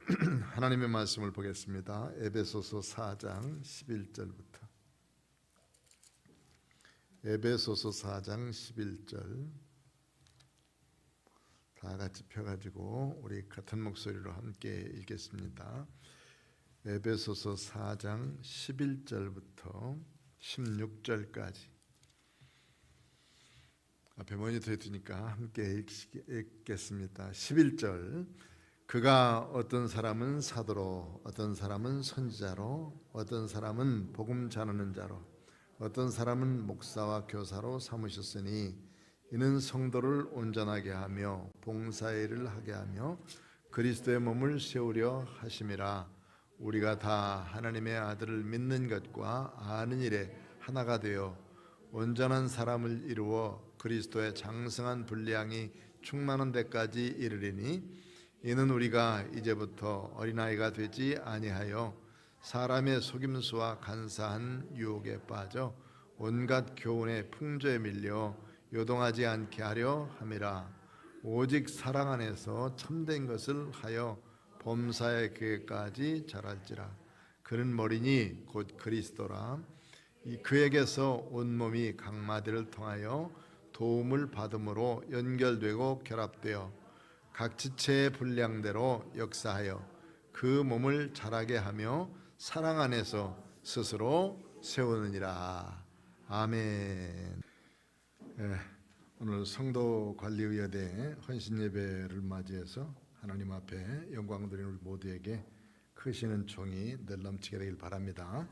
하나님의 말씀을 보겠습니다. 에베소서 4장 11절부터. 에베소서 4장 11절 다 같이 펴가지고 우리 같은 목소리로 함께 읽겠습니다. 에베소서 4장 11절부터 16절까지. 앞에 모니터에 두니까 함께 읽겠습니다. 11절. 그가 어떤 사람은 사도로, 어떤 사람은 선지자로, 어떤 사람은 복음 전하는 자로, 어떤 사람은 목사와 교사로 삼으셨으니 이는 성도를 온전하게 하며 봉사의 일을 하게 하며 그리스도의 몸을 세우려 하심이라. 우리가 다 하나님의 아들을 믿는 것과 아는 일에 하나가 되어 온전한 사람을 이루어 그리스도의 장성한 분량이 충만한 데까지 이르리니 이는 우리가 이제부터 어린아이가 되지 아니하여 사람의 속임수와 간사한 유혹에 빠져 온갖 교훈의 풍조에 밀려 요동하지 않게 하려 함이라. 오직 사랑 안에서 참된 것을 하여 범사의 계획까지 자랄지라. 그는 머리니 곧 그리스도라. 그에게서 온몸이 각 마디를 통하여 도움을 받음으로 연결되고 결합되어 각 지체의 분량대로 역사하여 그 몸을 자라게 하며 사랑 안에서 스스로 세우느니라. 아멘. 오늘 성도관리의회대 헌신예배를 맞이해서 하나님 앞에 영광 드리는 우리 모두에게 크시는 총이 늘 넘치게 되길 바랍니다.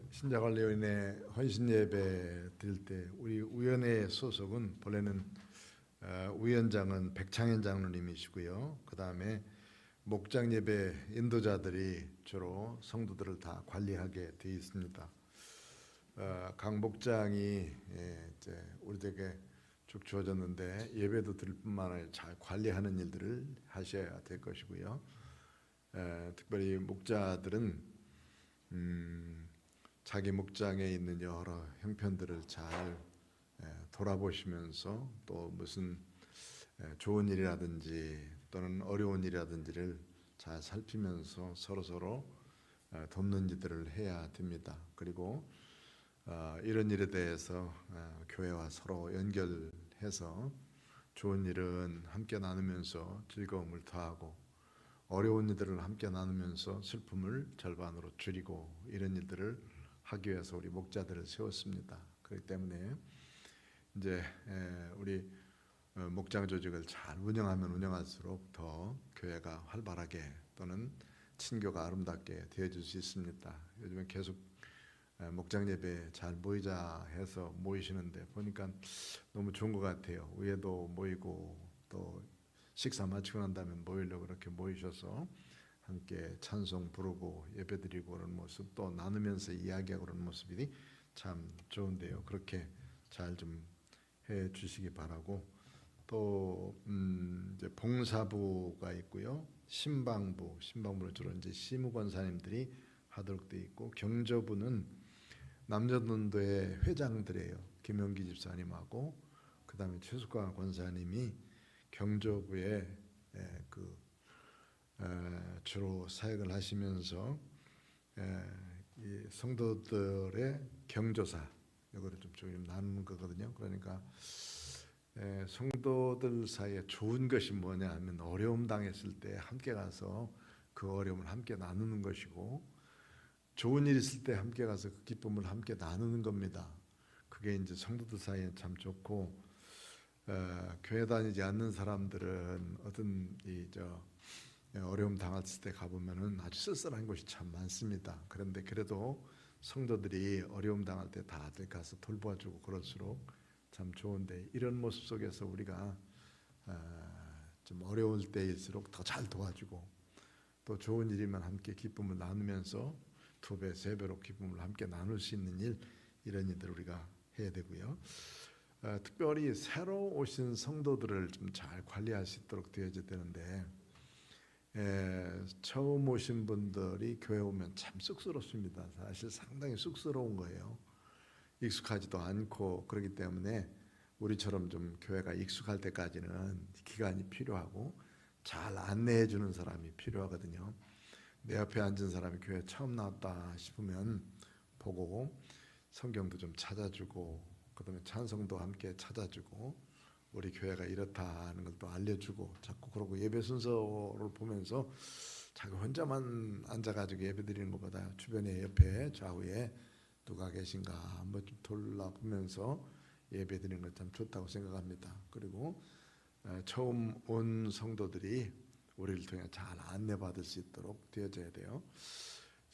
신자관리위원회 헌신예배 드릴 때 우리 위원회 소속은 본래는 위원장은 백창현 장로님이시고요. 그 다음에 목장 예배 인도자들이 주로 성도들을 다 관리하게 되어 있습니다. 각 목장이 이제 우리에게 쭉 주어졌는데 예배도 드릴 뿐만 아니라 잘 관리하는 일들을 하셔야 될 것이고요. 특별히 목자들은 자기 목장에 있는 여러 형편들을 잘 돌아보시면서 또 무슨 좋은 일이라든지 또는 어려운 일이라든지를 잘 살피면서 서로 돕는 일들을 해야 됩니다. 그리고 이런 일에 대해서 교회와 서로 연결해서 좋은 일은 함께 나누면서 즐거움을 더하고 어려운 일들을 함께 나누면서 슬픔을 절반으로 줄이고 이런 일들을 하기 위해서 우리 목자들을 세웠습니다. 그렇기 때문에 이제 우리 목장 조직을 잘 운영하면 운영할수록 더 교회가 활발하게 또는 친교가 아름답게 되어질 수 있습니다. 요즘에 계속 목장 예배 잘 모이자 해서 모이시는데 보니까 너무 좋은 것 같아요. 위에도 모이고 또 식사 마치고 난 다음에 모이려고 그렇게 모이셔서 함께 찬송 부르고 예배드리고 그런 모습 또 나누면서 이야기하고 그런 모습이 참 좋은데요. 그렇게 잘 좀 해 주시기 바라고 또 이제 봉사부가 있고요. 신방부는 주로 이제 시무 권사님들이 하도록 되어 있고 경조부는 남녀노도의 회장들이에요. 김용기 집사님하고 그다음에 최숙과 권사님이 경조부에 주로 사역을 하시면서 이 성도들의 경조사 이거를 좀 나누는 거거든요. 그러니까 성도들 사이에 좋은 것이 뭐냐 하면 어려움 당했을 때 함께 가서 그 어려움을 함께 나누는 것이고 좋은 일 있을 때 함께 가서 그 기쁨을 함께 나누는 겁니다. 그게 이제 성도들 사이에 참 좋고 교회 다니지 않는 사람들은 어떤 어려움 당했을 때 가보면은 아주 쓸쓸한 곳이 참 많습니다. 그런데 그래도 성도들이 어려움 당할 때 다들 가서 돌봐주고 그럴수록 참 좋은데 이런 모습 속에서 우리가 좀 어려울 때일수록 더 잘 도와주고 또 좋은 일이면 함께 기쁨을 나누면서 2배, 3배로 기쁨을 함께 나눌 수 있는 일 이런 일들 우리가 해야 되고요. 특별히 새로 오신 성도들을 좀 잘 관리할 수 있도록 되어야 되는데 처음 오신 분들이 교회 오면 참 쑥스럽습니다. 사실 상당히 쑥스러운 거예요. 익숙하지도 않고 그렇기 때문에 우리처럼 좀 교회가 익숙할 때까지는 기간이 필요하고 잘 안내해 주는 사람이 필요하거든요. 내 옆에 앉은 사람이 교회 처음 나왔다 싶으면 보고 성경도 좀 찾아주고, 그다음에 찬송도 함께 찾아주고, 우리 교회가 이렇다 하는 걸 또 알려주고, 자꾸 그러고 예배 순서를 보면서 자기 혼자만 앉아가지고 예배 드리는 것보다 주변에 옆에 좌우에 누가 계신가 한번 좀 돌아보면서 예배 드리는 것 참 좋다고 생각합니다. 그리고 처음 온 성도들이 우리를 통해 잘 안내받을 수 있도록 되어져야 돼요.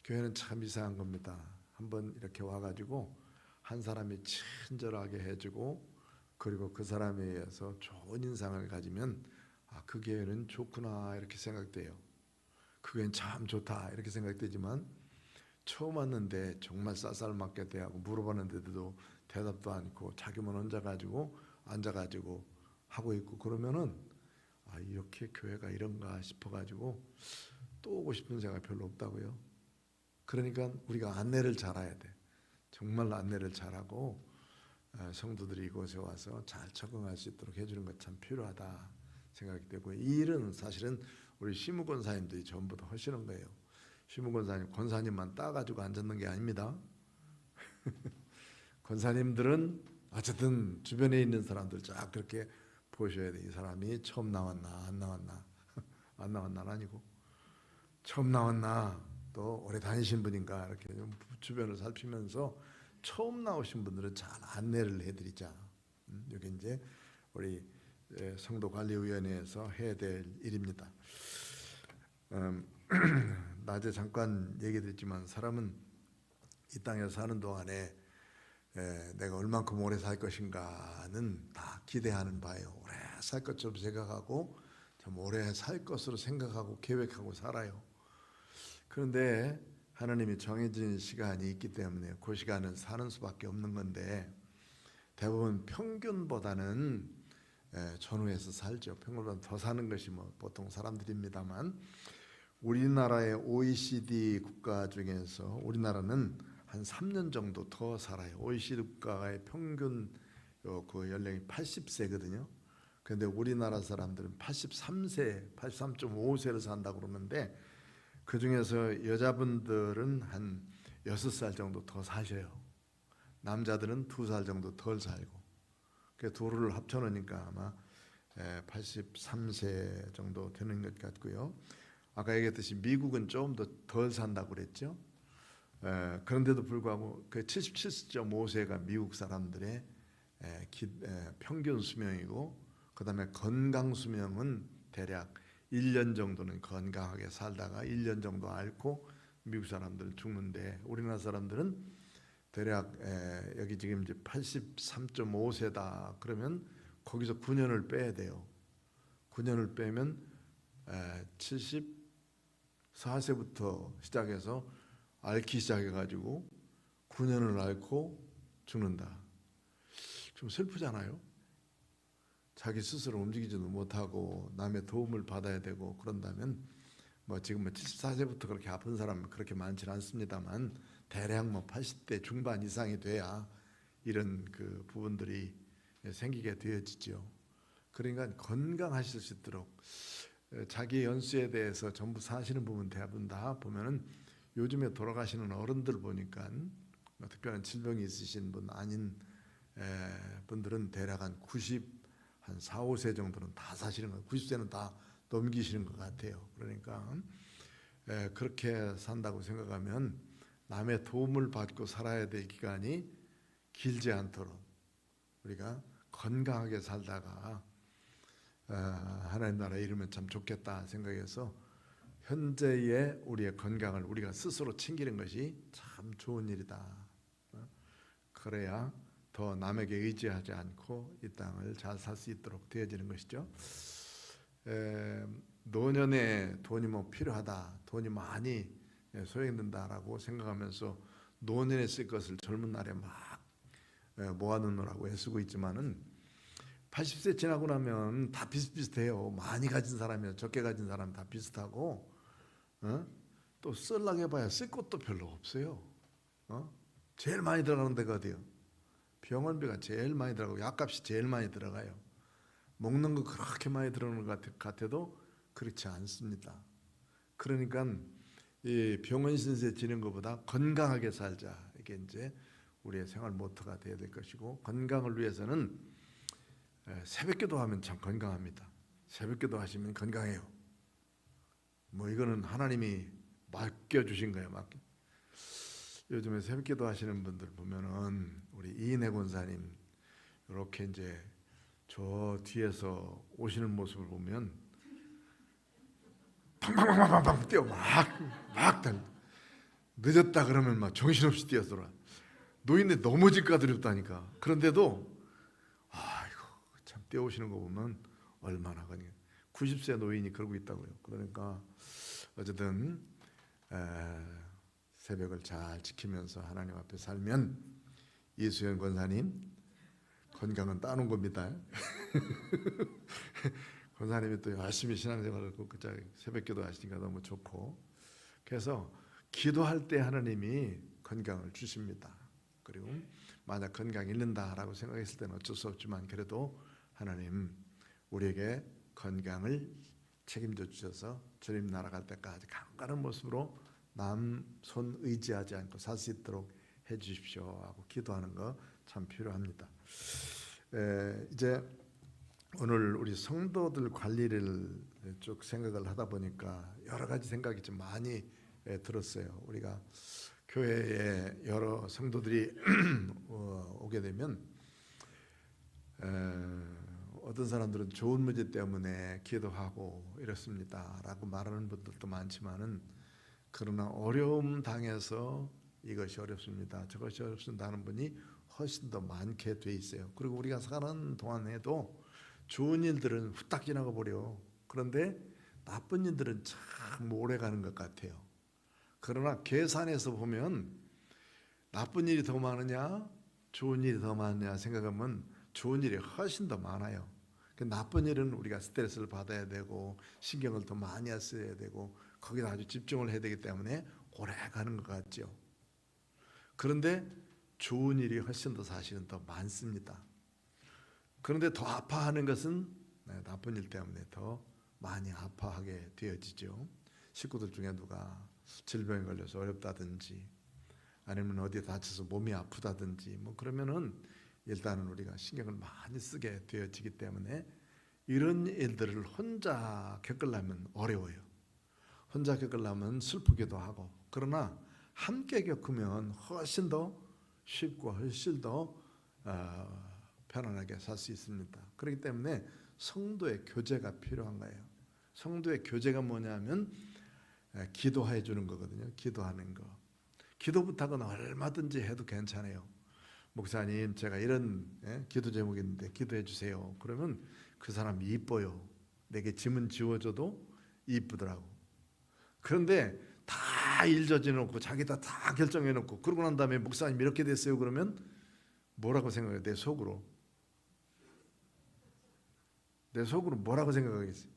교회는 참 이상한 겁니다. 한번 이렇게 와가지고 한 사람이 친절하게 해주고, 그리고 그 사람에 의해서 좋은 인상을 가지면 그 교회는 좋구나 이렇게 생각돼요. 그 교회는 참 좋다 이렇게 생각되지만, 처음 왔는데 정말 쌀쌀맞게 대하고 물어봤는데도 대답도 않고 자기만 혼자 가지고 앉아가지고 하고 있고, 그러면은 이렇게 교회가 이런가 싶어가지고 또 오고 싶은 생각이 별로 없다고요. 그러니까 우리가 안내를 잘해야 돼. 정말 안내를 잘하고 성도들이 이곳에 와서 잘 적응할 수 있도록 해주는 것 참 필요하다 생각이 되고, 이 일은 사실은 우리 시무 권사님들이 전부 다 하시는 거예요. 시무 권사님, 권사님만 따가지고 앉았는 게 아닙니다. 권사님들은 어쨌든 주변에 있는 사람들 쫙 그렇게 보셔야 돼. 이 사람이 처음 나왔나 안 나왔나 안 나왔나는 아니고 처음 나왔나 또 오래 다니신 분인가 이렇게 좀 주변을 살피면서 처음 나오신 분들은 잘 안내를 해드리자. 여기 이제 우리 성도관리위원회에서 해야 될 일입니다. 낮에 잠깐 얘기 드렸지만, 사람은 이 땅에 사는 동안에 내가 얼만큼 오래 살 것인가는 다 기대하는 바예요. 오래 살 것처럼 생각하고 참 오래 살 것으로 생각하고 계획하고 살아요. 그런데 하나님이 정해진 시간이 있기 때문에 그 시간은 사는 수밖에 없는 건데, 대부분 평균보다는 전후해서 살죠. 평균보다 더 사는 것이 보통 사람들입니다만, 우리나라의 OECD 국가 중에서 우리나라는 한 3년 정도 더 살아요. OECD 국가의 평균 그 연령이 80세거든요. 그런데 우리나라 사람들은 83세, 83.5세를 산다고 그러는데, 그 중에서 여자분들은 한 6살 정도 더 사셔요. 남자들은 2살 정도 덜 살고, 그 둘을 합쳐놓으니까 아마 83세 정도 되는 것 같고요. 아까 얘기했듯이 미국은 좀 더 덜 산다고 그랬죠. 그런데도 불구하고 그 77.5세가 미국 사람들의 평균 수명이고, 그 다음에 건강 수명은 대략 1년 정도는 건강하게 살다가 1년 정도 앓고 미국 사람들은 죽는데, 우리나라 사람들은 대략 여기 지금 이제 83.5세다 그러면 거기서 9년을 빼야 돼요. 9년을 빼면 74세부터 시작해서 앓기 시작해가지고 9년을 앓고 죽는다. 좀 슬프잖아요. 자기 스스로 움직이지도 못하고 남의 도움을 받아야 되고 그런다면, 지금 74세부터 그렇게 아픈 사람은 그렇게 많지는 않습니다만, 대략 80대 중반 이상이 돼야 이런 그 부분들이 생기게 되어지죠. 그러니까 건강하실 수 있도록 자기 연수에 대해서 전부 사시는 부분 대부분 다 보면은, 요즘에 돌아가시는 어른들 보니까 특별한 질병이 있으신 분 아닌 분들은 대략 한 4, 5세 정도는 다 사시는 거예요. 90세는 다 넘기시는 것 같아요. 그러니까 그렇게 산다고 생각하면 남의 도움을 받고 살아야 될 기간이 길지 않도록 우리가 건강하게 살다가 하나님 나라에 이르면 참 좋겠다 생각해서, 현재의 우리의 건강을 우리가 스스로 챙기는 것이 참 좋은 일이다. 그래야 더 남에게 의지하지 않고 이 땅을 잘 살 수 있도록 되어지는 것이죠. 노년에 돈이 필요하다, 돈이 많이 소용된다라고 생각하면서 노년에 쓸 것을 젊은 날에 막 모아놓느라고 애쓰고 있지만은, 80세 지나고 나면 다 비슷비슷해요. 많이 가진 사람이나 적게 가진 사람 다 비슷하고, 또 쓸라고 해봐야 쓸 것도 별로 없어요. 제일 많이 들어가는 데가 어디요? 병원비가 제일 많이 들어가고 약값이 제일 많이 들어가요. 먹는 거 그렇게 많이 들어가는 것 같아도 그렇지 않습니다. 그러니까 이 병원 신세 지는 것보다 건강하게 살자, 이게 이제 우리의 생활 모토가 되어야 될 것이고, 건강을 위해서는 새벽기도 하면 참 건강합니다. 새벽기도 하시면 건강해요. 뭐 이거는 하나님이 맡겨주신 거예요. 요즘에 새벽기도 하시는 분들 보면은 우리 이인혜 권사님 이렇게 이제 저 뒤에서 오시는 모습을 보면 팡팡팡팡팡 뛰어 막 달. 늦었다 그러면 막 정신없이 뛰어들어. 노인네 넘어질까 두렵다니까. 그런데도 아이고 참 뛰어오시는 거 보면 얼마나 그냥 90세 노인이 그러고 있다고요. 그러니까 어쨌든 새벽을 잘 지키면서 하나님 앞에 살면 이수연 권사님 건강은 따놓은 겁니다. 권사님이 또 열심히 신앙생활을 하고 새벽기도 하시니까 너무 좋고, 그래서 기도할 때 하나님이 건강을 주십니다. 그리고 만약 건강이 잃는다라고 생각했을 때는 어쩔 수 없지만 그래도 하나님 우리에게 건강을 책임져 주셔서 주님 나라 갈 때까지 강건한 모습으로 남 손 의지하지 않고 살 수 있도록 해 주십시오 하고 기도하는 거 참 필요합니다. 이제 오늘 우리 성도들 관리를 쭉 생각을 하다 보니까 여러 가지 생각이 좀 많이 들었어요. 우리가 교회에 여러 성도들이 오게 되면 어떤 사람들은 좋은 문제 때문에 기도하고 이렇습니다 라고 말하는 분들도 많지만은, 그러나 어려움 당해서 이것이 어렵습니다, 저것이 어렵습니다 하는 분이 훨씬 더 많게 돼 있어요. 그리고 우리가 사는 동안에도 좋은 일들은 후딱 지나가 버려. 그런데 나쁜 일들은 참 오래 가는 것 같아요. 그러나 계산해서 보면 나쁜 일이 더 많으냐 좋은 일이 더 많으냐 생각하면 좋은 일이 훨씬 더 많아요. 나쁜 일은 우리가 스트레스를 받아야 되고 신경을 더 많이 써야 되고 거기다 아주 집중을 해야 되기 때문에 오래 가는 것 같죠. 그런데 좋은 일이 훨씬 더 사실은 더 많습니다. 그런데 더 아파하는 것은 나쁜 일 때문에 더 많이 아파하게 되어지죠. 식구들 중에 누가 질병에 걸려서 어렵다든지 아니면 어디에 다쳐서 몸이 아프다든지 뭐 그러면은 일단은 우리가 신경을 많이 쓰게 되어지기 때문에 이런 일들을 혼자 겪으려면 어려워요. 혼자 겪으려면 슬프기도 하고, 그러나 함께 겪으면 훨씬 더 쉽고 훨씬 더 편안하게 살 수 있습니다. 그렇기 때문에 성도의 교제가 필요한 거예요. 성도의 교제가 뭐냐면 기도해 주는 거거든요. 기도하는 거. 기도 부탁은 얼마든지 해도 괜찮아요. 목사님 제가 이런 기도 제목이 있는데 기도해 주세요. 그러면 그 사람이 이뻐요. 내게 짐은 지워줘도 이쁘더라고. 그런데 다 일 저지놓고 자기다 다 결정해놓고 그러고 난 다음에 목사님 이렇게 됐어요 그러면 뭐라고 생각해요? 내 속으로 뭐라고 생각하겠어요?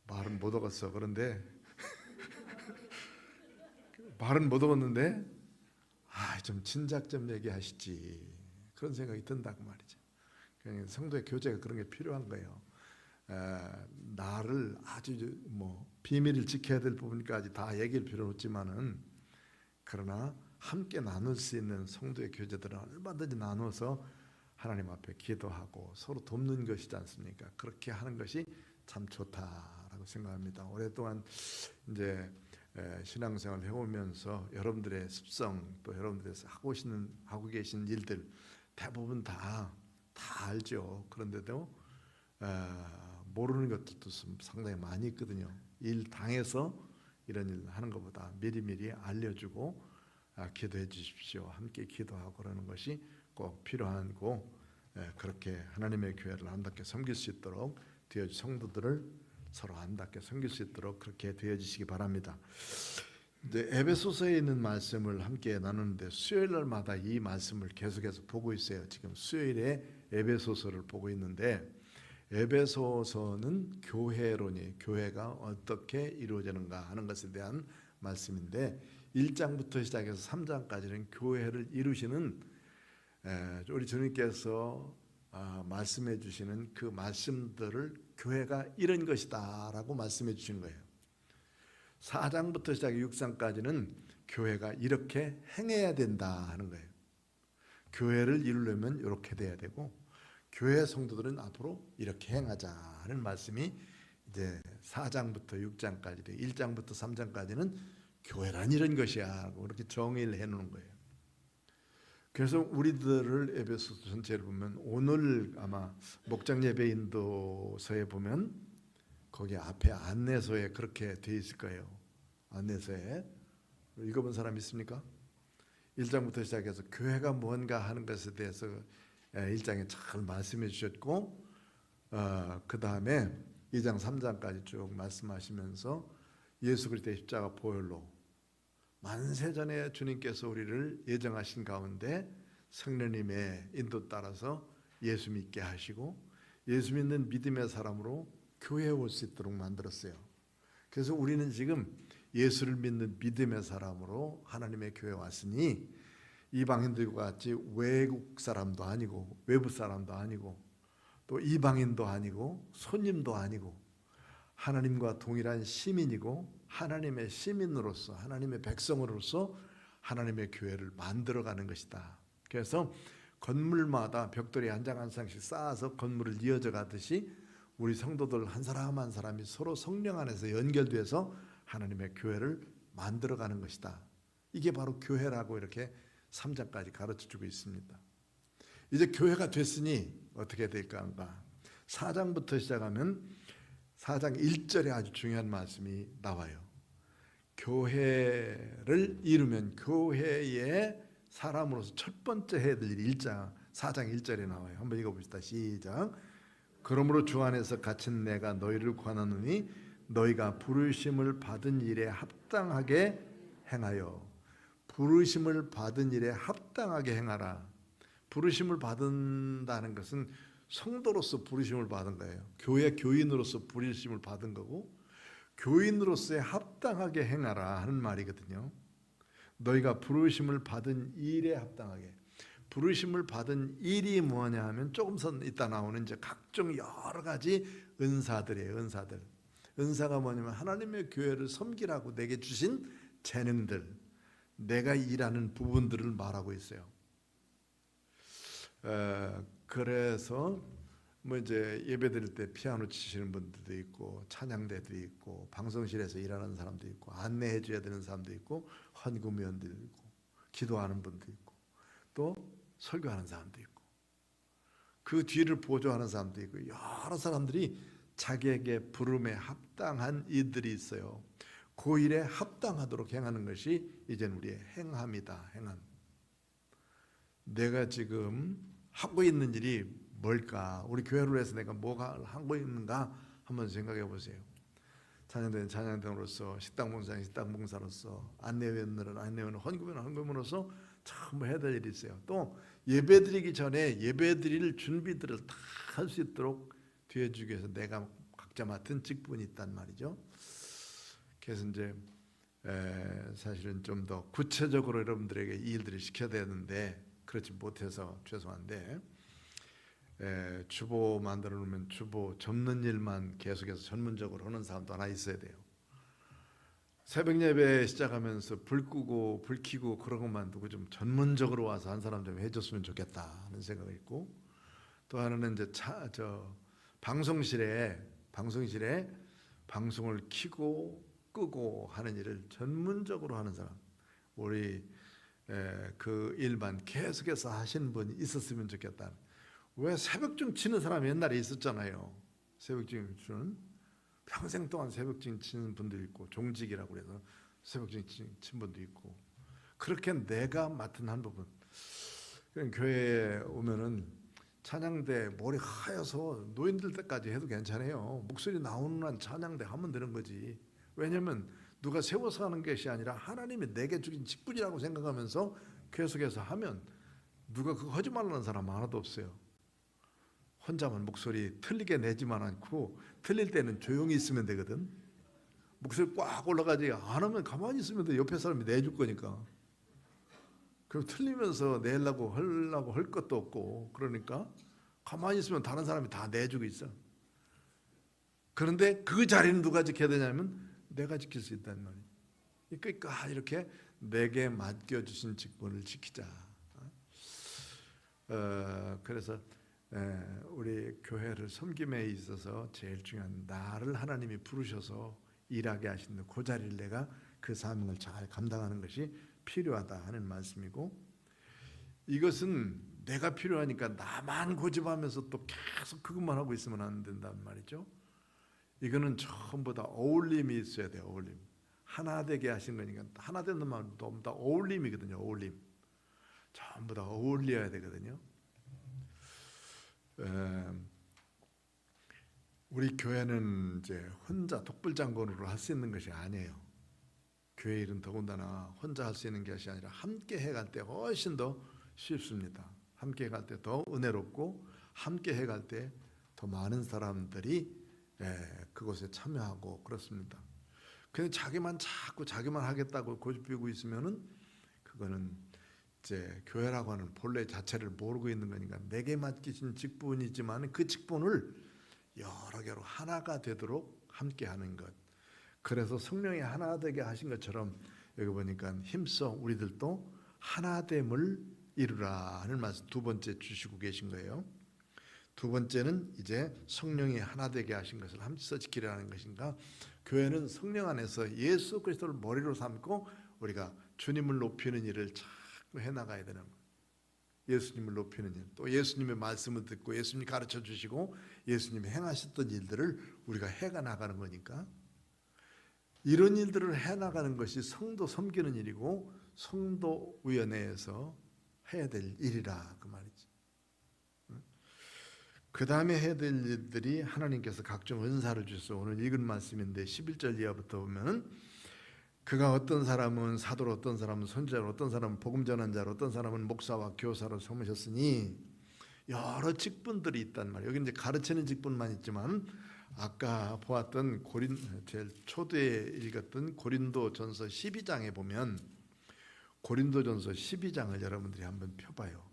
말은 못 얻었어. 그런데 말은 못 얻었는데 좀 진작 좀 얘기하시지 그런 생각이 든다고 말이죠. 그러니까 성도의 교제가 그런 게 필요한 거예요. 나를 아주 비밀을 지켜야 될 부분까지 다 얘기할 필요는 없지만은, 그러나 함께 나눌 수 있는 성도의 교제들은 얼마든지 나눠서 하나님 앞에 기도하고 서로 돕는 것이지 않습니까? 그렇게 하는 것이 참 좋다라고 생각합니다. 오랫동안 이제 신앙생활 해오면서 여러분들의 습성 또 여러분들이 하고 계신 일들 대부분 다 알죠. 그런데도 모르는 것들도 상당히 많이 있거든요. 일 당해서 이런 일 하는 것보다 미리미리 알려주고 기도해 주십시오. 함께 기도하고 그러는 것이 꼭 필요하고, 그렇게 하나님의 교회를 아름답게 섬길 수 있도록 성도들을 서로 아름답게 섬길 수 있도록 그렇게 되어지시기 바랍니다. 이제 에베소서에 있는 말씀을 함께 나누는데 수요일 날마다 이 말씀을 계속해서 보고 있어요. 지금 수요일에 에베소서를 보고 있는데, 에베소서는 교회론이 교회가 어떻게 이루어지는가 하는 것에 대한 말씀인데 1장부터 시작해서 3장까지는 교회를 이루시는 우리 주님께서 말씀해 주시는 그 말씀들을 교회가 이런 것이다 라고 말씀해 주신 거예요. 4장부터 시작해 6장까지는 교회가 이렇게 행해야 된다 하는 거예요. 교회를 이루려면 이렇게 돼야 되고 교회 성도들은 앞으로 이렇게 행하자 하는 말씀이 이제 4장부터 6장까지 1장부터 3장까지는 교회란 이런 것이야 이렇게 정의를 해놓은 거예요. 그래서 우리들을 에베소서 전체를 보면 오늘 아마 목장 예배 인도서에 보면 거기 앞에 안내서에 그렇게 돼 있을 거예요. 안내서에 읽어본 사람 있습니까? 1장부터 시작해서 교회가 뭔가 하는 것에 대해서 1장에 잘 말씀해 주셨고 그 다음에 2장 3장까지 쭉 말씀하시면서 예수 그리스도의 십자가 보혈로 만세전에 주님께서 우리를 예정하신 가운데 성령님의 인도 따라서 예수 믿게 하시고 예수 믿는 믿음의 사람으로 교회에 올 수 있도록 만들었어요. 그래서 우리는 지금 예수를 믿는 믿음의 사람으로 하나님의 교회에 왔으니 이방인들과 같이 외국 사람도 아니고 외부 사람도 아니고 또 이방인도 아니고 손님도 아니고 하나님과 동일한 시민이고 하나님의 시민으로서 하나님의 백성으로서 하나님의 교회를 만들어가는 것이다. 그래서 건물마다 벽돌이 한 장 한 장씩 쌓아서 건물을 이어져 가듯이 우리 성도들 한 사람 한 사람이 서로 성령 안에서 연결돼서 하나님의 교회를 만들어가는 것이다. 이게 바로 교회라고 이렇게 3장까지 가르쳐주고 있습니다. 이제 교회가 됐으니 어떻게 될까? 4장부터 시작하면 4장 1절에 아주 중요한 말씀이 나와요. 교회를 이루면 교회의 사람으로서 첫 번째 해야 될 일이 4장 1절에 나와요. 한번 읽어봅시다. 시작. 그러므로 주 안에서 갇힌 내가 너희를 권하노니 너희가 부르심을 받은 일에 합당하게 행하여. 부르심을 받은 일에 합당하게 행하라. 부르심을 받는다는 것은 성도로서 부르심을 받은 거예요. 교회 교인으로서 부르심을 받은 거고 교인으로서의 합당하게 행하라 하는 말이거든요. 너희가 부르심을 받은 일에 합당하게. 부르심을 받은 일이 뭐냐 하면 조금 전 이따 나오는 이제 각종 여러 가지 은사들이에요. 은사들. 은사가 뭐냐면 하나님의 교회를 섬기라고 내게 주신 재능들, 내가 일하는 부분들을 말하고 있어요. 그래서 뭐 이제 예배 드릴 때 피아노 치시는 분들도 있고 찬양대도 있고 방송실에서 일하는 사람도 있고 안내해 줘야 되는 사람도 있고 헌금위원도 있고 기도하는 분도 있고 또 설교하는 사람도 있고 그 뒤를 보조하는 사람도 있고 여러 사람들이 자기에게 부름에 합당한 일들이 있어요. 그 일에 합당하도록 행하는 것이 이제는 우리의 행함이다. 행함. 내가 지금 하고 있는 일이 뭘까? 우리 교회를 위해서 내가 뭐가 하고 있는가? 한번 생각해 보세요. 찬양대는 찬양대로서, 식당봉사는 식당봉사로서, 안내위원들은 안내위원, 헌금은 헌금으로서 참 해야 될 일이 있어요. 또 예배드리기 전에 예배드릴 준비들을 다 할 수 있도록 되어주기 위해서 내가 각자 맡은 직분이 있단 말이죠. 그래서 이제 사실은 좀 더 구체적으로 여러분들에게 이 일들을 시켜야 되는데 그렇지 못해서 죄송한데 주보 만들어 놓으면 주보 접는 일만 계속해서 전문적으로 하는 사람도 하나 있어야 돼요. 새벽 예배 시작하면서 불 끄고 불 켜고 그런 것만 두고 좀 전문적으로 와서 한 사람 좀 해줬으면 좋겠다 하는 생각이 있고 또 하나는 이제 방송실에 방송을 켜고 끄고 하는 일을 전문적으로 하는 사람 우리 그 일만 계속해서 하시는 분이 있었으면 좋겠다. 왜 새벽증 치는 사람이 옛날에 있었잖아요. 새벽증 치는 평생 동안 새벽증 치는 분도 있고 종직이라고 그래서 새벽증 친 분도 있고 그렇게 내가 맡은 한 부분. 교회에 오면은 찬양대 머리 하여서 노인들 때까지 해도 괜찮아요. 목소리 나오는 한 찬양대 하면 되는 거지. 왜냐하면 누가 세워서 하는 것이 아니라 하나님이 내게 주신 직분이라고 생각하면서 계속해서 하면 누가 그거 하지 말라는 사람 하나도 없어요. 혼자만 목소리 틀리게 내지만 않고 틀릴 때는 조용히 있으면 되거든. 목소리 꽉 올라가지 안 하면 가만히 있으면 돼. 옆에 사람이 내줄 거니까. 그럼 틀리면서 내려고 하려고 할 것도 없고 그러니까 가만히 있으면 다른 사람이 다 내주고 있어. 그런데 그 자리는 누가 지켜야 되냐면 내가 지킬 수 있다는 말이에요. 그러니까 이렇게 내게 맡겨주신 직분을 지키자. 그래서 우리 교회를 섬김에 있어서 제일 중요한 나를 하나님이 부르셔서 일하게 하신 그 자리를 내가 그 사명을 잘 감당하는 것이 필요하다 하는 말씀이고, 이것은 내가 필요하니까 나만 고집하면서 또 계속 그것만 하고 있으면 안 된단 말이죠. 이거는 전부 다 어울림이 있어야 돼요. 어울림. 하나 되게 하신 거니까 하나 되는 마음 전부 다 어울림이거든요. 어울림. 전부 다 어울려야 되거든요. 우리 교회는 이제 혼자 독불장군으로 할 수 있는 것이 아니에요. 교회 일은 더군다나 혼자 할 수 있는 것이 아니라 함께 해갈 때 훨씬 더 쉽습니다. 함께 해갈 때 더 은혜롭고, 함께 해갈 때 더 많은 사람들이 그곳에 참여하고 그렇습니다. 그냥 자기만 하겠다고 고집피고 있으면은 그거는 이제 교회라고 하는 본래 자체를 모르고 있는 거니까 내게 맡기신 직분이지만 그 직분을 여러 개로 하나가 되도록 함께하는 것. 그래서 성령이 하나 되게 하신 것처럼 여기 보니까 힘써 우리들도 하나됨을 이루라 하는 말씀 두 번째 주시고 계신 거예요. 두 번째는 이제 성령이 하나 되게 하신 것을 함께 지키라는 것인가. 교회는 성령 안에서 예수 그리스도를 머리로 삼고 우리가 주님을 높이는 일을 자꾸 해나가야 되는 거예요. 예수님을 높이는 일, 또 예수님의 말씀을 듣고 예수님이 가르쳐 주시고 예수님이 행하셨던 일들을 우리가 해가 나가는 거니까, 이런 일들을 해나가는 것이 성도 섬기는 일이고 성도위원회에서 해야 될 일이라 그 말이지. 그 다음에 해야 될 일들이 하나님께서 각종 은사를 주셔서 오늘 읽은 말씀인데 11절 이하부터 보면 그가 어떤 사람은 사도로, 어떤 사람은 선지자로, 어떤 사람은 복음 전한 자로, 어떤 사람은 목사와 교사로 삼으셨으니 여러 직분들이 있단 말이에요. 여기 이제 가르치는 직분만 있지만 아까 보았던 제일 초대에 읽었던 고린도전서 12장에 보면, 고린도전서 12장을 여러분들이 한번 펴봐요.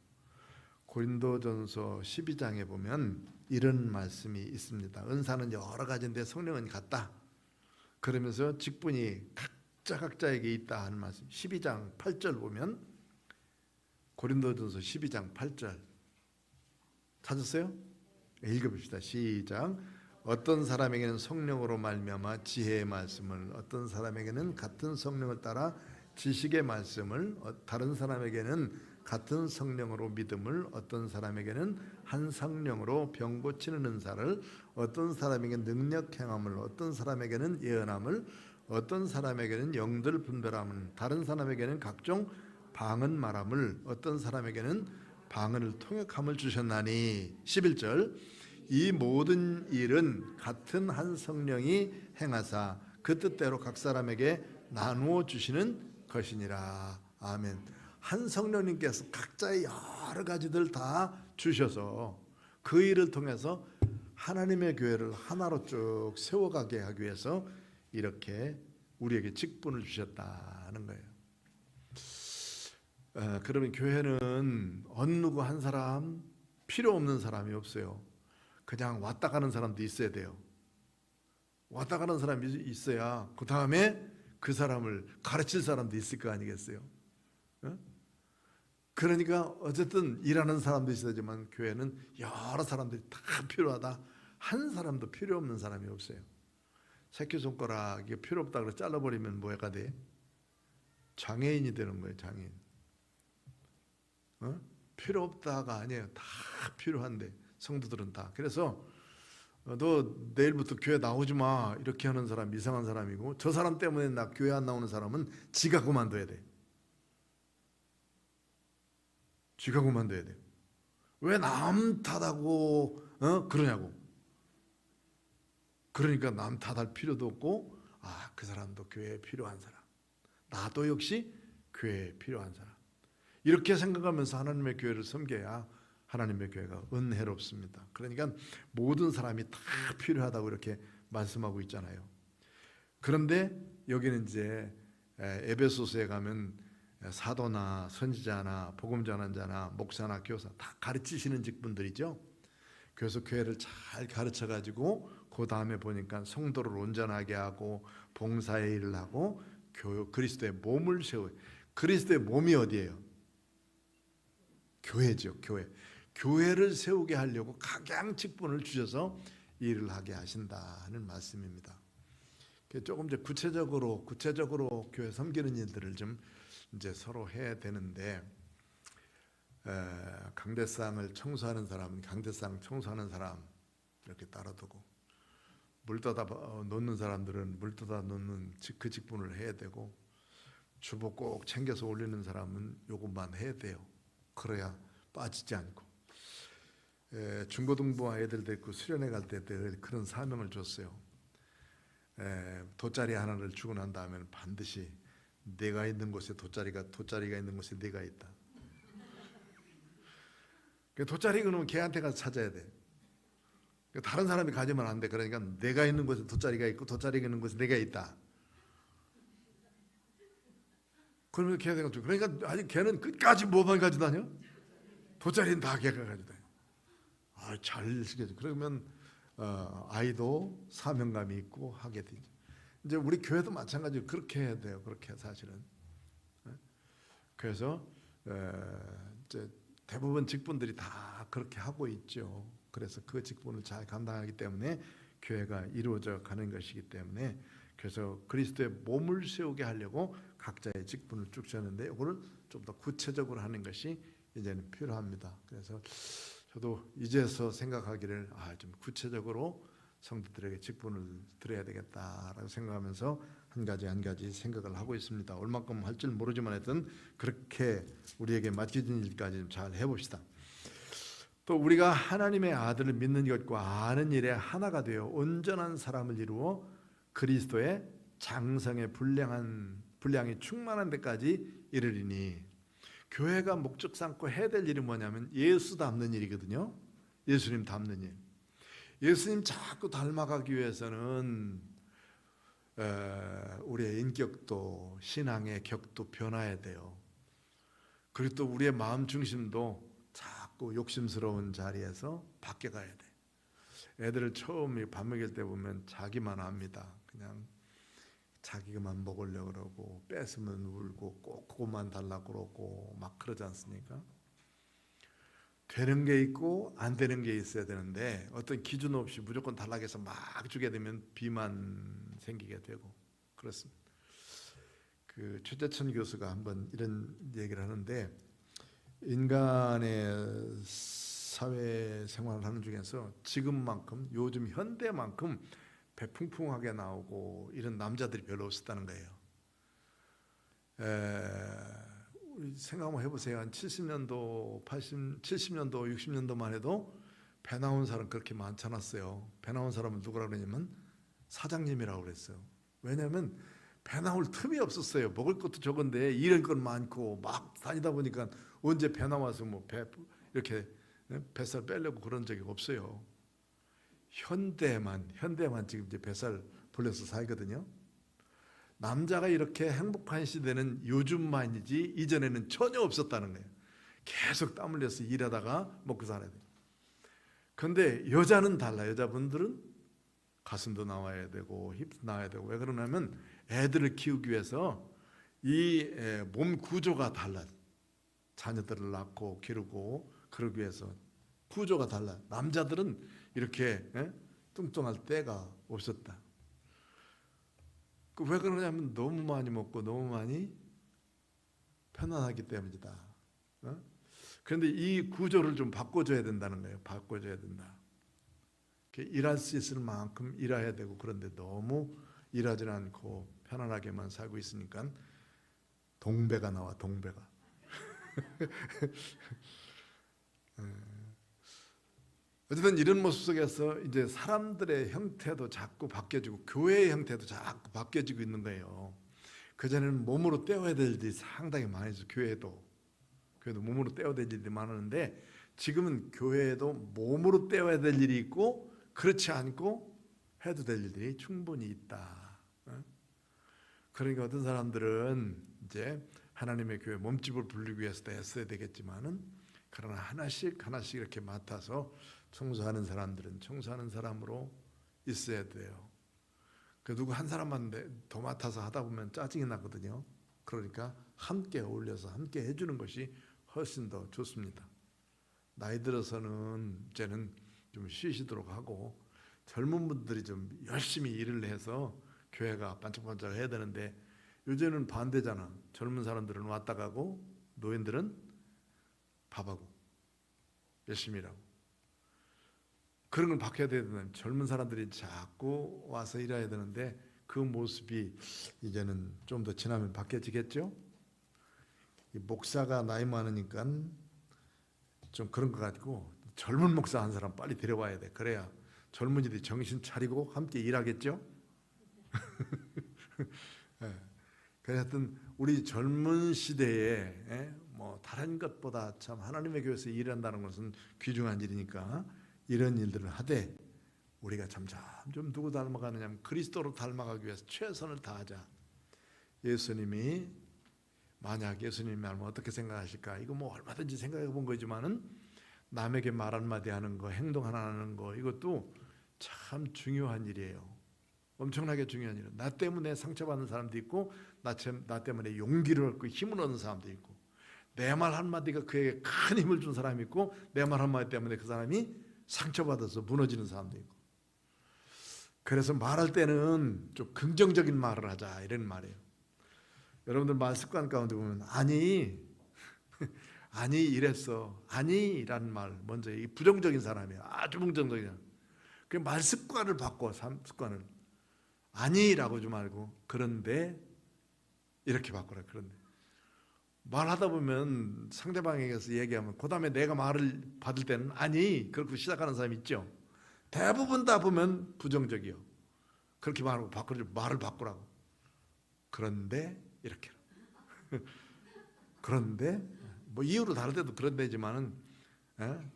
고린도전서 12장에 보면 이런 말씀이 있습니다. 은사는 여러 가지인데 성령은 같다. 그러면서 직분이 각자에게 있다 하는 말씀. 12장 8절 보면, 고린도전서 12장 8절 찾았어요? 읽어봅시다. 시작. 어떤 사람에게는 성령으로 말미암아 지혜의 말씀을, 어떤 사람에게는 같은 성령을 따라 지식의 말씀을, 다른 사람에게는 같은 성령으로 믿음을, 어떤 사람에게는 한 성령으로 병 고치는 은사를, 어떤 사람에게는 능력 행함을, 어떤 사람에게는 예언함을, 어떤 사람에게는 영들 분별함을, 다른 사람에게는 각종 방언 말함을, 어떤 사람에게는 방언을 통역함을 주셨나니. 11절. 이 모든 일은 같은 한 성령이 행하사 그 뜻대로 각 사람에게 나누어 주시는 것이니라. 아멘. 한 성령님께서 각자의 여러 가지들 다 주셔서 그 일을 통해서 하나님의 교회를 하나로 쭉 세워가게 하기 위해서 이렇게 우리에게 직분을 주셨다는 거예요. 그러면 교회는 어느 누구 한 사람 필요 없는 사람이 없어요. 그냥 왔다 가는 사람도 있어야 돼요. 왔다 가는 사람이 있어야 그 다음에 그 사람을 가르칠 사람도 있을 거 아니겠어요? 그러니까 어쨌든 일하는 사람도 있어야지만 교회는 여러 사람들이 다 필요하다. 한 사람도 필요 없는 사람이 없어요. 새끼손가락이 필요 없다 그래서 잘라버리면 뭐가 돼? 장애인이 되는 거예요. 장애인. 필요 없다가 아니에요. 다 필요한데, 성도들은 다. 그래서 너 내일부터 교회 나오지 마 이렇게 하는 사람 이상한 사람이고, 저 사람 때문에 나 교회 안 나오는 사람은 지가 그만둬야 돼. 지가 그만둬야 돼. 왜 남 탓하고 그러냐고. 그러니까 남 탓할 필요도 없고, 그 사람도 교회에 필요한 사람, 나도 역시 교회에 필요한 사람, 이렇게 생각하면서 하나님의 교회를 섬겨야 하나님의 교회가 은혜롭습니다. 그러니까 모든 사람이 다 필요하다고 이렇게 말씀하고 있잖아요. 그런데 여기는 이제 에베소서에 가면 사도나 선지자나 복음 전환자나 목사나 교사 다 가르치시는 직분들이죠. 그래서 교회를 잘 가르쳐 가지고 그 다음에 보니까 성도를 온전하게 하고 봉사의 일을 하고 그리스도의 몸을 세워. 그리스도의 몸이 어디예요? 교회죠. 교회를 세우게 하려고 각양 직분을 주셔서 일을 하게 하신다는 말씀입니다. 조금 이제 구체적으로 교회 섬기는 일들을 좀 이제 서로 해야 되는데, 강대상을 청소하는 사람, 강대상 청소하는 사람 이렇게 따라두고, 물 떠다 놓는 사람들은 물 떠다 놓는 그 직분을 해야 되고, 주보 꼭 챙겨서 올리는 사람은 요것만 해야 돼요. 그래야 빠지지 않고. 중고등부 아이들 데리고 수련회 갈 때 그런 사명을 줬어요. 돗자리 하나를 주고 난 다음에는 반드시 내가 있는 곳에 돗자리가 있는 곳에 내가 있다. 돗자리 그러면 걔한테 가서 찾아야 돼. 다른 사람이 가지면 안 돼. 그러니까 내가 있는 곳에 돗자리가 있고 돗자리가 있는 곳에 내가 있다. 그러면 걔가 그러니까 아직 걔는 끝까지 뭐만 가지고 다녀? 돗자리는 다 걔가 가지고 다녀. 잘 시켜줘. 그러면 아이도 사명감이 있고 하게 되죠. 이제 우리 교회도 마찬가지로 그렇게 해야 돼요. 그렇게 사실은. 그래서 이제 대부분 직분들이 다 그렇게 하고 있죠. 그래서 그 직분을 잘 감당하기 때문에 교회가 이루어져 가는 것이기 때문에, 그래서 그리스도의 몸을 세우게 하려고 각자의 직분을 쭉 주셨는데, 이거를 좀 더 구체적으로 하는 것이 이제는 필요합니다. 그래서 저도 이제서 생각하기를 좀 구체적으로 성도들에게 직분을 드려야 되겠다라고 생각하면서 한 가지 생각을 하고 있습니다. 얼마큼 할 줄 모르지만 하여튼 그렇게 우리에게 맡겨진 일까지 좀 잘 해봅시다. 또 우리가 하나님의 아들을 믿는 것과 아는 일에 하나가 되어 온전한 사람을 이루어 그리스도의 장성의 분량이 충만한 데까지 이르리니, 교회가 목적 삼고 해야 될 일이 뭐냐면 예수 닮는 일이거든요. 예수님 닮는 일. 예수님 자꾸 닮아가기 위해서는 우리의 인격도 신앙의 격도 변화해야 돼요. 그리고 또 우리의 마음 중심도 자꾸 욕심스러운 자리에서 바뀌어가야 돼. 애들을 처음 밥 먹일 때 보면 자기만 합니다. 그냥 자기만 먹으려고 그러고 뺏으면 울고 꼭 그것만 달라고 그러고 막 그러지 않습니까? 되는 게 있고 안 되는 게 있어야 되는데, 어떤 기준 없이 무조건 달라고 해서 막 주게 되면 비만 생기게 되고 그렇습니다. 그 최재천 교수가 한번 이런 얘기를 하는데, 인간의 사회 생활을 하는 중에서 지금만큼, 요즘 현대만큼 배풍풍하게 나오고 이런 남자들이 별로 없었다는 거예요. 우리 생각 한번 해보세요. 한 70년도, 70년도, 60년도만 해도 배 나온 사람 그렇게 많지 않았어요. 배 나온 사람은 누구라고 그러냐면 사장님이라고 그랬어요. 왜냐하면 배 나올 틈이 없었어요. 먹을 것도 적은데 일할 건 많고 막 다니다 보니까 언제 배 나와서 뭐 배 이렇게 뱃살 빼려고 그런 적이 없어요. 현대만 지금 이제 뱃살 돌려서 살거든요. 남자가 이렇게 행복한 시대는 요즘만이지 이전에는 전혀 없었다는 거예요. 계속 땀 흘려서 일하다가 먹고 살아야 돼요. 그런데 여자는 달라요. 여자분들은 가슴도 나와야 되고 힙도 나와야 되고. 왜 그러냐면 애들을 키우기 위해서 이 몸 구조가 달라요. 자녀들을 낳고 기르고 그러기 위해서 구조가 달라요. 남자들은 이렇게 뚱뚱할 때가 없었다. 왜 그러냐면 너무 많이 먹고 너무 많이 편안하기 때문이다. 그런데 이 구조를 좀 바꿔줘야 된다는 거예요. 바꿔줘야 된다. 일할 수 있을 만큼 일해야 되고, 그런데 너무 일하지 않고 편안하게만 살고 있으니까 동배가 나와. 동배가. 어쨌든 이런 모습 속에서 이제 사람들의 형태도 자꾸 바뀌어지고 교회의 형태도 자꾸 바뀌어지고 있는 거예요. 그전에는 몸으로 떼어야 될 일이 상당히 많았어요. 교회도 몸으로 떼어야 될 일이 많았는데, 지금은 교회에도 몸으로 떼어야 될 일이 있고 그렇지 않고 해도 될 일들이 충분히 있다. 그러니까 어떤 사람들은 이제 하나님의 교회 몸집을 불리기 위해서도 애써야 되겠지만은, 그러나 하나씩 이렇게 맡아서 청소하는 사람들은 청소하는 사람으로 있어야 돼요. 그 누구 한 사람만 더 맡아서 하다 보면 짜증이 나거든요. 그러니까 함께 어울려서 함께 해주는 것이 훨씬 더 좋습니다. 나이 들어서는 이제는 좀 쉬시도록 하고 젊은 분들이 좀 열심히 일을 해서 교회가 반짝반짝 해야 되는데 요즘은 반대잖아. 젊은 사람들은 왔다 가고 노인들은 밥하고 열심히 일하고. 그런 걸 바뀌어야 되는 젊은 사람들이 자꾸 와서 일해야 되는데 그 모습이 이제는 좀 더 지나면 바뀌어지겠죠? 이 목사가 나이 많으니까 좀 그런 것 같고 젊은 목사 한 사람 빨리 데려와야 돼. 그래야 젊은이들이 정신 차리고 함께 일하겠죠? 예. 그래서 하여튼 우리 젊은 시대에 뭐 다른 것보다 참 하나님의 교회에서 일한다는 것은 귀중한 일이니까 이런 일들을 하되 우리가 점점 좀 누구 닮아가느냐 하면 그리스도로 닮아가기 위해서 최선을 다하자. 예수님이 만약 예수님이 말하면 어떻게 생각하실까? 이거 뭐 얼마든지 생각해 본 거지만은 남에게 말 한마디 하는 거, 행동 하나 하는 거 이것도 참 중요한 일이에요. 엄청나게 중요한 일이에요. 나 때문에 상처받는 사람도 있고 나 때문에 용기를 얻고 힘을 얻는 사람도 있고 내 말 한마디가 그에게 큰 힘을 준 사람이 있고 내 말 한마디 때문에 그 사람이 상처받아서 무너지는 사람도 있고. 그래서 말할 때는 좀 긍정적인 말을 하자 이런 말이에요. 여러분들 말 습관 가운데 보면 아니 아니 이랬어 아니라는 말 먼저 이 부정적인 사람이에요. 아주 부정적인 사람. 그 말 습관을 바꿔 습관을 아니라고 좀 말고 그런데 이렇게 바꾸라. 그런데 말하다 보면 상대방에게서 얘기하면 그 다음에 내가 말을 받을 때는 아니 그렇게 시작하는 사람이 있죠. 대부분 다 보면 부정적이요. 그렇게 말하고 말을 바꾸라고. 그런데 이렇게 그런데 뭐 이유로 다를 때도 그런데지만은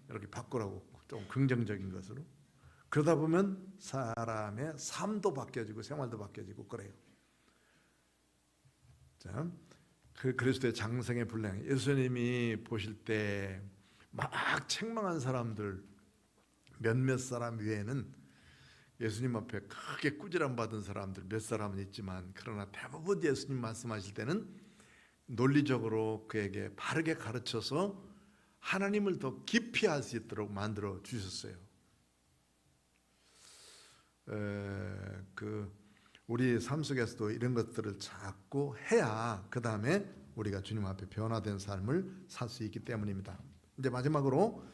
이렇게 바꾸라고 좀 긍정적인 것으로. 그러다 보면 사람의 삶도 바뀌어지고 생활도 바뀌어지고 그래요. 자, 그 그리스도의 장성의 분량. 예수님이 보실 때 막 책망한 사람들 몇몇 사람 외에는 예수님 앞에 크게 꾸지람 받은 사람들 몇 사람은 있지만 그러나 대부분 예수님 말씀하실 때는 논리적으로 그에게 바르게 가르쳐서 하나님을 더 깊이 알 수 있도록 만들어 주셨어요. 우리 삶 속에서도 이런 것들을 자꾸 해야 그 다음에 우리가 주님 앞에 변화된 삶을 살 수 있기 때문입니다. 이제 마지막으로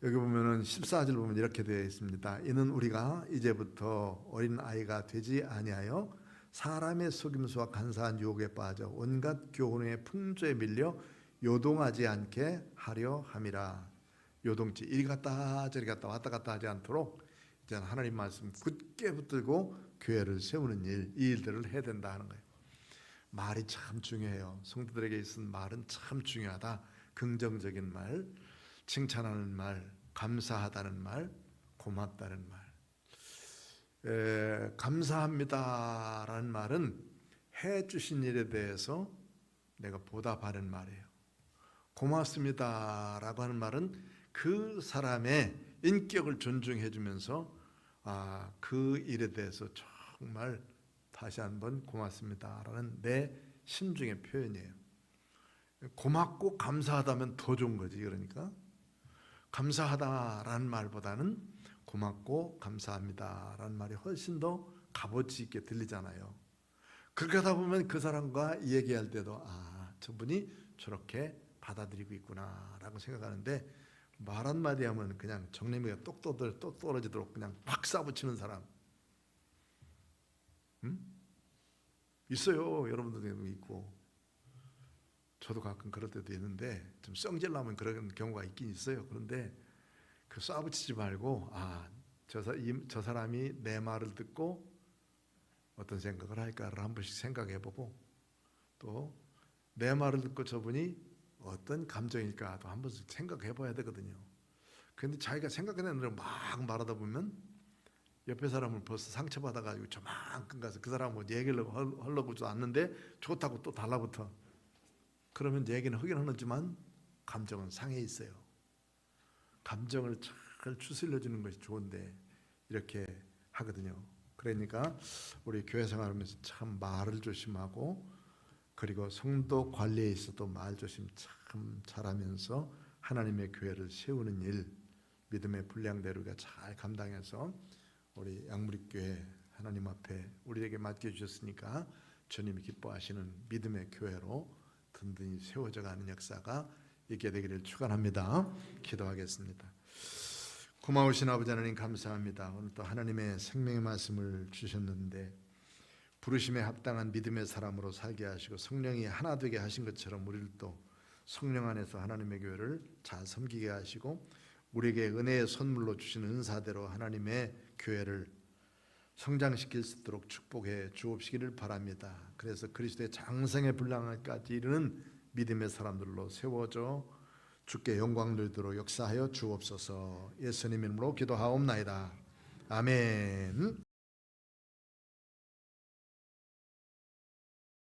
여기 보면은 14절 보면 이렇게 되어 있습니다. 이는 우리가 이제부터 어린 아이가 되지 아니하여 사람의 속임수와 간사한 유혹에 빠져 온갖 교훈의 풍조에 밀려 요동하지 않게 하려 함이라. 요동치 이리 갔다 저리 갔다 왔다 갔다 하지 않도록 이제 하나님 말씀 굳게 붙들고 교회를 세우는 일, 이 일들을 해야 된다 하는 거예요. 말이 참 중요해요. 성도들에게 있은 말은 참 중요하다. 긍정적인 말, 칭찬하는 말, 감사하다는 말, 고맙다는 말. 감사합니다라는 말은 해주신 일에 대해서 내가 보답하는 말이에요. 고맙습니다라고 하는 말은 그 사람의 인격을 존중해 주면서 그 일에 대해서 정말 다시 한번 고맙습니다라는 내 심중의 표현이에요. 고맙고 감사하다면 더 좋은 거지. 그러니까 감사하다라는 말보다는 고맙고 감사합니다라는 말이 훨씬 더 값어치 있게 들리잖아요. 그렇게 하다 보면 그 사람과 얘기할 때도 저분이 저렇게 받아들이고 있구나라고 생각하는데 말 한마디 하면 그냥 정내미가 똑 떨어지도록 그냥 팍 쏴붙이는 사람 있어요. 여러분들도 있고 저도 가끔 그럴 때도 있는데 좀 성질 나면 그런 경우가 있긴 있어요. 그런데 그 쏴붙이지 말고 저 사람이 내 말을 듣고 어떤 생각을 할까를 한 번씩 생각해보고 또 내 말을 듣고 저분이 어떤 감정일까도 한 번씩 생각해봐야 되거든요. 그런데 자기가 생각해내는 대로 막 말하다 보면 옆에 사람을 벌써 상처받아가지고 저만큼 가서 그 사람 뭐 얘기를 하려고도 않는데 좋다고 또 달라붙어. 그러면 얘기는 하긴 하지만 감정은 상해 있어요. 감정을 잘 그걸 추슬려 주는 것이 좋은데 이렇게 하거든요. 그러니까 우리 교회 생활하면서 참 말을 조심하고, 그리고 성도 관리에 있어도 말 조심 참 잘하면서 하나님의 교회를 세우는 일, 믿음의 분량대로 우리가 잘 감당해서 우리 양무리교회 하나님 앞에 우리에게 맡겨주셨으니까 주님이 기뻐하시는 믿음의 교회로 든든히 세워져 가는 역사가 있게 되기를 축원합니다. 기도하겠습니다. 고마우신 아버지 하나님 감사합니다. 오늘 또 하나님의 생명의 말씀을 주셨는데 부르심에 합당한 믿음의 사람으로 살게 하시고 성령이 하나 되게 하신 것처럼 우리를 또 성령 안에서 하나님의 교회를 잘 섬기게 하시고 우리에게 은혜의 선물로 주신 은사대로 하나님의 교회를 성장시킬 수 있도록 축복해 주옵시기를 바랍니다. 그래서 그리스도의 장성의 분량까지 이르는 믿음의 사람들로 세워져 주께 영광 돌리도록 역사하여 주옵소서. 예수님 이름으로 기도하옵나이다. 아멘.